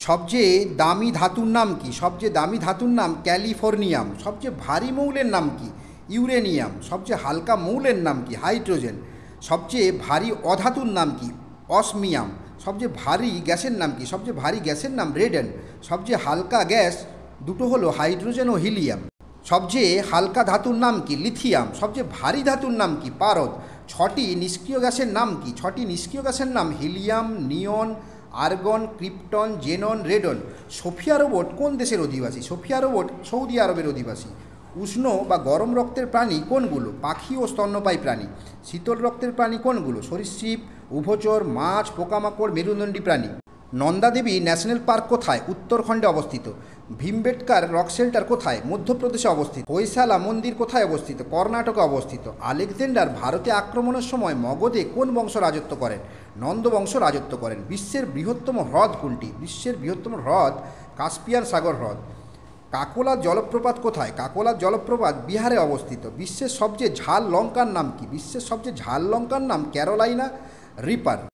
সবচেয়ে দামি ধাতুর নাম কি? সবচেয়ে দামি ধাতুর নাম ক্যালিফোর্নিয়াম। সবচেয়ে ভারী মৌলের নাম কি? ইউরেনিয়াম। সবচেয়ে হালকা মৌলের নাম কি? হাইড্রোজেন। সবচেয়ে ভারী অধাতুর নাম কি? অসমিয়াম। সবচেয়ে ভারী গ্যাসের নাম কি? সবচেয়ে ভারী গ্যাসের নাম রেডন। সবচেয়ে হালকা গ্যাস দুটো হলো হাইড্রোজেন ও হিলিয়াম। সবচেয়ে হালকা ধাতুর নাম কি? লিথিয়াম। সবচেয়ে ভারী ধাতুর নাম কি? পারদ। ছটি নিষ্ক্রিয় গ্যাসের নাম কি? ছটি নিষ্ক্রিয় গ্যাসের নাম helium, neon, argon, krypton, xenon, radon. Sophia robot কোন দেশের অধিবাসী? সোফিয়া রোবট সৌদি আরবের অধিবাসী। উষ্ণ বা গরম রক্তের প্রাণী কোনগুলো? পাখি ও স্তন্যপায়ী প্রাণী। শীতল রক্তের প্রাণী কোনগুলো? সরীসৃপ, উভচর, মাছ, পোকামাকড়, মেরুদণ্ডী প্রাণী। নন্দা দেবী ন্যাশনাল পার্ক কোথায়? উত্তরাখণ্ডে অবস্থিত। ভীমবেটকার রক শেল্টার কোথায়? মধ্যপ্রদেশে অবস্থিত। হৈশালা মন্দির কোথায় অবস্থিত? কর্ণাটকে অবস্থিত। আলেকজান্ডার ভারতে আক্রমণের সময় মগধে কোন বংশ রাজত্ব করেন? নন্দ বংশ রাজত্ব করেন। বিশ্বের বৃহত্তম হ্রদ কোনটি? বিশ্বের বৃহত্তম হ্রদ কাস্পিয়ান সাগর হ্রদ। কাকোলা জলপ্রপাত কোথায়? কাকোলা জলপ্রপাত বিহারে অবস্থিত। বিশ্বের সবচেয়ে ঝাল লঙ্কার নাম কি? বিশ্বের সবচেয়ে ঝাল লঙ্কার নাম ক্যারোলাইনা রিপার।